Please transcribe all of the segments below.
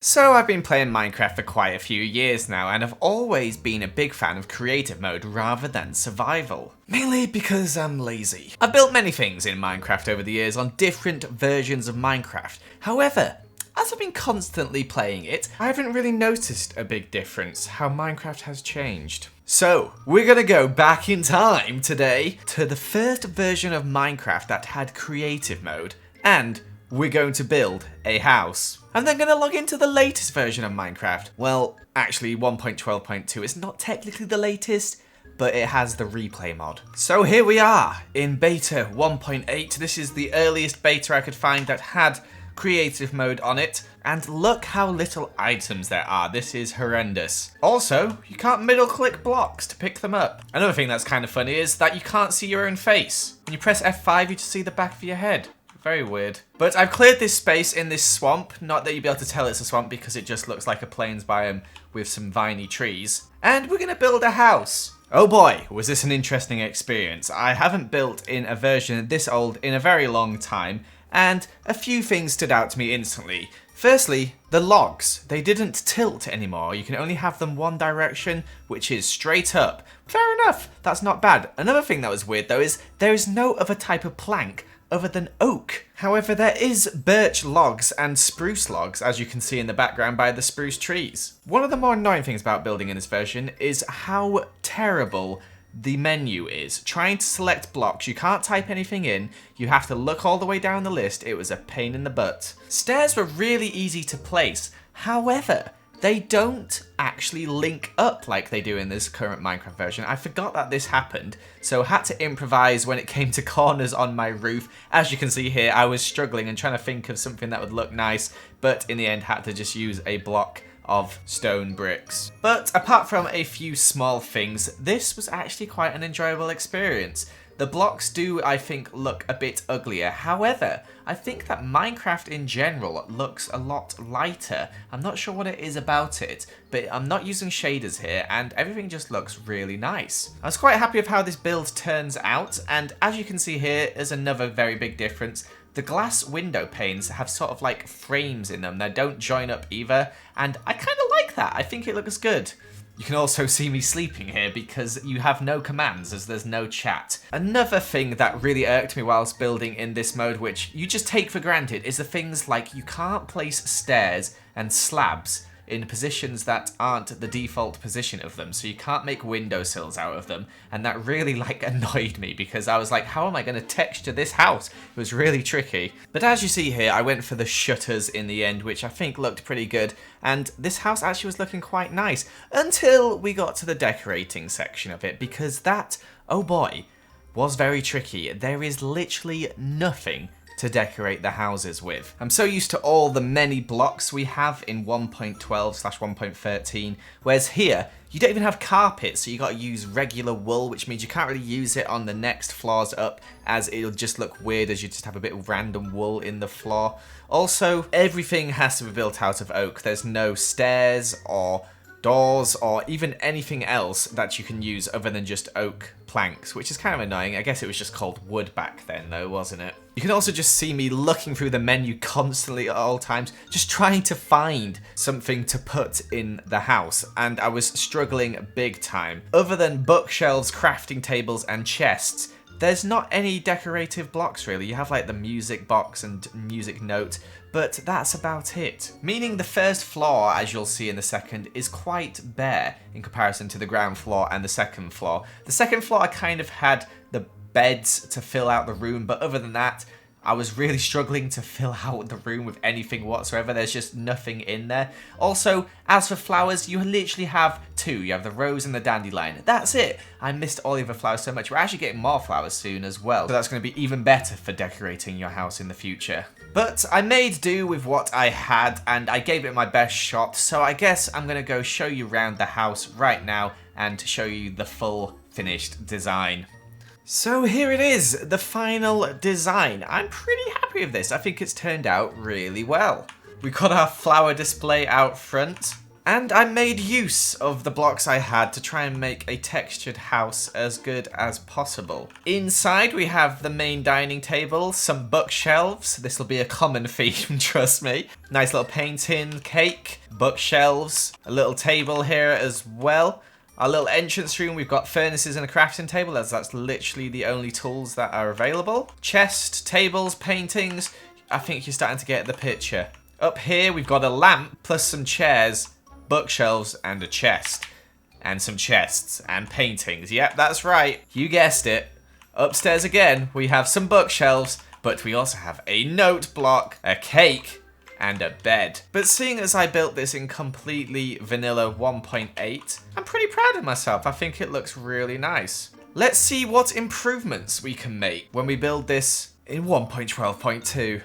So I've been playing Minecraft for quite a few years now, and I've always been a big fan of creative mode rather than survival. Mainly because I'm lazy. I've built many things in Minecraft over the years on different versions of Minecraft. However, as I've been constantly playing it, I haven't really noticed a big difference how Minecraft has changed. So, we're gonna go back in time today to the first version of Minecraft that had creative mode, and we're going to build a house. I'm then going to log into the latest version of Minecraft. Well, actually 1.12.2 is not technically the latest, but it has the replay mod. So here we are in beta 1.8. This is the earliest beta I could find that had creative mode on it. And look how little items there are. This is horrendous. Also, you can't middle click blocks to pick them up. Another thing that's kind of funny is that you can't see your own face. When you press F5, you just see the back of your head. Very weird. But I've cleared this space in this swamp. Not that you'll be able to tell it's a swamp because it just looks like a plains biome with some viney trees. And we're going to build a house. Oh boy, was this an interesting experience. I haven't built in a version this old in a very long time, and a few things stood out to me instantly. Firstly, the logs. They didn't tilt anymore. You can only have them one direction, which is straight up. Fair enough, that's not bad. Another thing that was weird though is there is no other type of plank other than oak. However, there is birch logs and spruce logs, as you can see in the background by the spruce trees. One of the more annoying things about building in this version is how terrible the menu is. Trying to select blocks, you can't type anything in, you have to look all the way down the list. It was a pain in the butt. Stairs were really easy to place, however, they don't actually link up like they do in this current Minecraft version. I forgot that this happened, so had to improvise when it came to corners on my roof. As you can see here, I was struggling and trying to think of something that would look nice, but in the end had to just use a block of stone bricks. But apart from a few small things, this was actually quite an enjoyable experience. The blocks do, I think, look a bit uglier. However, I think that Minecraft in general looks a lot lighter. I'm not sure what it is about it, but I'm not using shaders here, and everything just looks really nice. I was quite happy with how this build turns out, and as you can see here, there's another very big difference. The glass window panes have sort of like frames in them. They don't join up either, and I kind of like that. I think it looks good. You can also see me sleeping here because you have no commands as there's no chat. Another thing that really irked me whilst building in this mode, which you just take for granted, is the things like you can't place stairs and slabs in positions that aren't the default position of them, so you can't make windowsills out of them, and that really annoyed me because I was like, how am I going to texture this house? It was really tricky. But as you see here, I went for the shutters in the end, which I think looked pretty good, and this house actually was looking quite nice until we got to the decorating section of it, because that, oh boy, was very tricky. There is literally nothing to decorate the houses with. I'm so used to all the many blocks we have in 1.12/1.13, whereas here, you don't even have carpet, so you gotta use regular wool, which means you can't really use it on the next floors up, as it'll just look weird as you just have a bit of random wool in the floor. Also, everything has to be built out of oak. There's no stairs or doors or even anything else that you can use other than just oak planks, which is kind of annoying. I guess it was just called wood back then though, wasn't it? You can also just see me looking through the menu constantly at all times, just trying to find something to put in the house, and I was struggling big time. Other than bookshelves, crafting tables and chests, there's not any decorative blocks really. You have like the music box and music note, but that's about it. Meaning the first floor, as you'll see in a second, is quite bare in comparison to the ground floor and the second floor. The second floor I kind of had the beds to fill out the room, but other than that, I was really struggling to fill out the room with anything whatsoever. There's just nothing in there. Also, as for flowers, you literally have two. You have the rose and the dandelion. That's it. I missed all the other flowers so much. We're actually getting more flowers soon as well, so that's going to be even better for decorating your house in the future. But I made do with what I had, and I gave it my best shot, so I guess I'm going to go show you around the house right now and show you the full finished design. So here it is, the final design. I'm pretty happy with this. I think it's turned out really well. We've got our flower display out front, And I made use of the blocks I had to try and make a textured house as good as possible. Inside we have the main dining table, some bookshelves. This will be a common theme, trust me. Nice little painting, cake, bookshelves, a little table here as well. Our little entrance room, we've got furnaces and a crafting table, as that's literally the only tools that are available. Chest, tables, paintings. I think you're starting to get the picture. Up here we've got a lamp plus some chairs, bookshelves and a chest. And some chests and paintings. Yep, that's right. You guessed it. Upstairs again, we have some bookshelves, but we also have a note block, a cake, and a bed. But seeing as I built this in completely vanilla 1.8, I'm pretty proud of myself. I think it looks really nice. Let's see what improvements we can make when we build this in 1.12.2.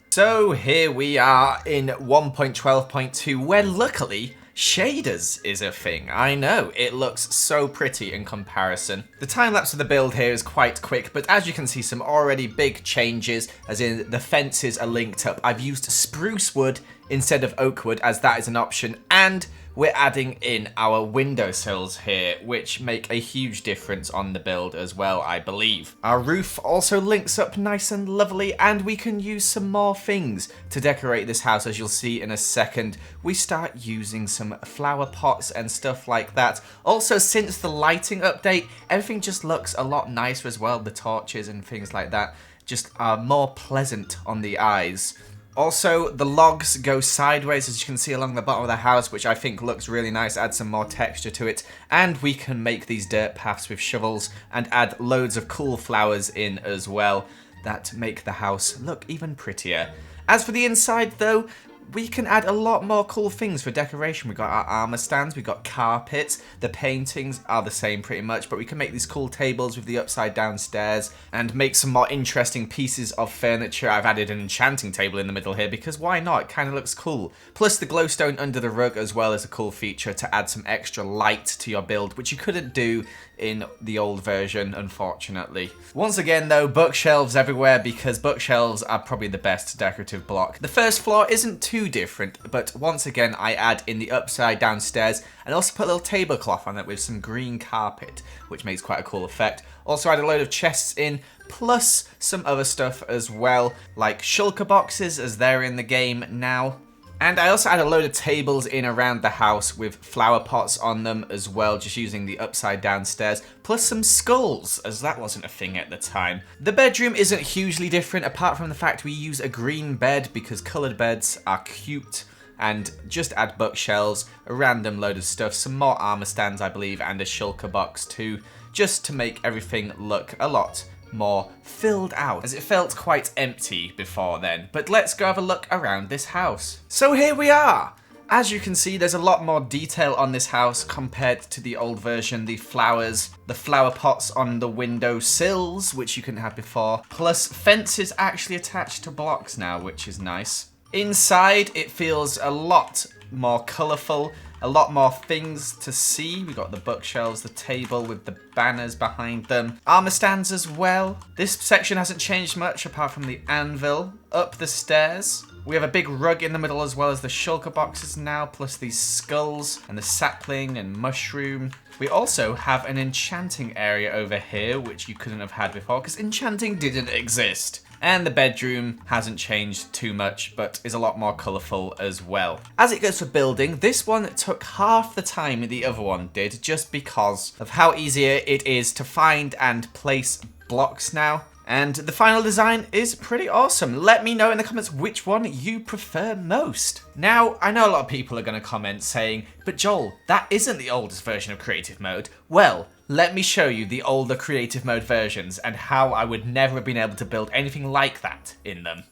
So here we are in 1.12.2, where luckily shaders is a thing. I know, it looks so pretty in comparison. The time lapse of the build here is quite quick, but as you can see, some already big changes, as in the fences are linked up. I've used spruce wood instead of oak wood, as that is an option, and we're adding in our windowsills here, which make a huge difference on the build as well, I believe. Our roof also links up nice and lovely, and we can use some more things to decorate this house. As you'll see in a second, we start using some flower pots and stuff like that. Also, since the lighting update, everything just looks a lot nicer as well. The torches and things like that just are more pleasant on the eyes. Also, the logs go sideways, as you can see along the bottom of the house, which I think looks really nice, adds some more texture to it. And we can make these dirt paths with shovels and add loads of cool flowers in as well that make the house look even prettier. As for the inside though, we can add a lot more cool things for decoration. We've got our armor stands, we've got carpets, the paintings are the same pretty much, but we can make these cool tables with the upside down stairs and make some more interesting pieces of furniture. I've added an enchanting table in the middle here because why not? It kind of looks cool. Plus the glowstone under the rug as well is a cool feature to add some extra light to your build, which you couldn't do in the old version, unfortunately. Once again though, bookshelves everywhere because bookshelves are probably the best decorative block. The first floor isn't too different, but once again I add in the upside down stairs and also put a little tablecloth on it with some green carpet, which makes quite a cool effect. Also add a load of chests in, plus some other stuff as well, like shulker boxes as they're in the game now. And I also add a load of tables in around the house with flower pots on them as well, just using the upside down stairs, plus some skulls, as that wasn't a thing at the time. The bedroom isn't hugely different, apart from the fact we use a green bed because coloured beds are cute, and just add bookshelves, a random load of stuff, some more armour stands I believe, and a shulker box too, just to make everything look a lot more filled out, as it felt quite empty before then. But let's go have a look around this house. So here we are. As you can see, there's a lot more detail on this house compared to the old version. The flowers, the flower pots on the window sills, which you couldn't have before, plus fences actually attached to blocks now, which is nice. Inside, it feels a lot more colourful, a lot more things to see. We got the bookshelves, the table with the banners behind them, armor stands as well. This section hasn't changed much apart from the anvil. Up the stairs, we have a big rug in the middle as well as the shulker boxes now, plus these skulls and the sapling and mushroom. We also have an enchanting area over here, which you couldn't have had before because enchanting didn't exist. And the bedroom hasn't changed too much, but is a lot more colourful as well. As it goes for building, this one took half the time the other one did, just because of how easier it is to find and place blocks now. And the final design is pretty awesome. Let me know in the comments which one you prefer most. Now, I know a lot of people are going to comment saying, but Joel, that isn't the oldest version of creative mode. Well, let me show you the older creative mode versions and how I would never have been able to build anything like that in them.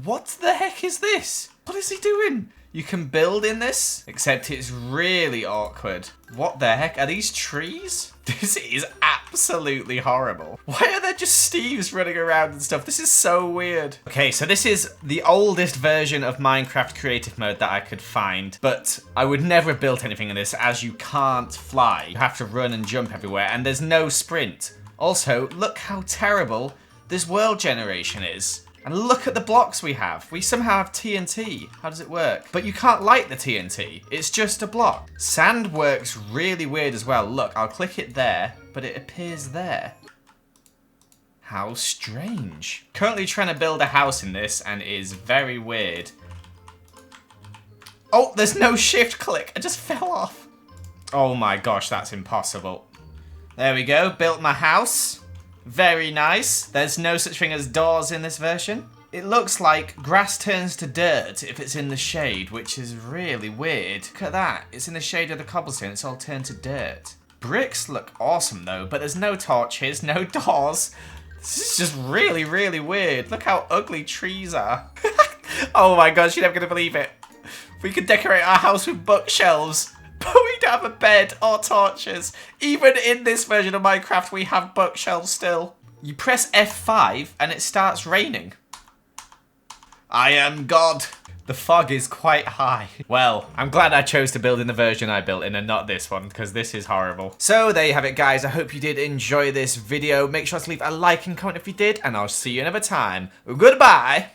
What the heck is this? What is he doing? You can build in this, except it's really awkward. What the heck? Are these trees? This is absolutely horrible. Why are there just Steves running around and stuff? This is so weird. Okay, so this is the oldest version of Minecraft creative mode that I could find, but I would never have built anything in this as you can't fly. You have to run and jump everywhere, and there's no sprint. Also, look how terrible this world generation is. And look at the blocks we have. We somehow have TNT. How does it work? But you can't light the TNT. It's just a block. Sand works really weird as well. Look, I'll click it there, but it appears there. How strange. Currently trying to build a house in this and it is very weird. Oh, there's no shift click. I just fell off. Oh my gosh, that's impossible. There we go. Built my house. Very nice. There's no such thing as doors in this version. It looks like grass turns to dirt if it's in the shade, which is really weird. Look at that. It's in the shade of the cobblestone. It's all turned to dirt. Bricks look awesome though, but there's no torches, no doors. This is just really, really weird. Look how ugly trees are. Oh my gosh, you're never going to believe it. We could decorate our house with bookshelves, but we don't have a bed or torches. Even in this version of Minecraft, we have bookshelves still. You press F5 and it starts raining. I am God. The fog is quite high. Well, I'm glad I chose to build in the version I built in and not this one, because this is horrible. So there you have it, guys. I hope you did enjoy this video. Make sure to leave a like and comment if you did, and I'll see you another time. Goodbye.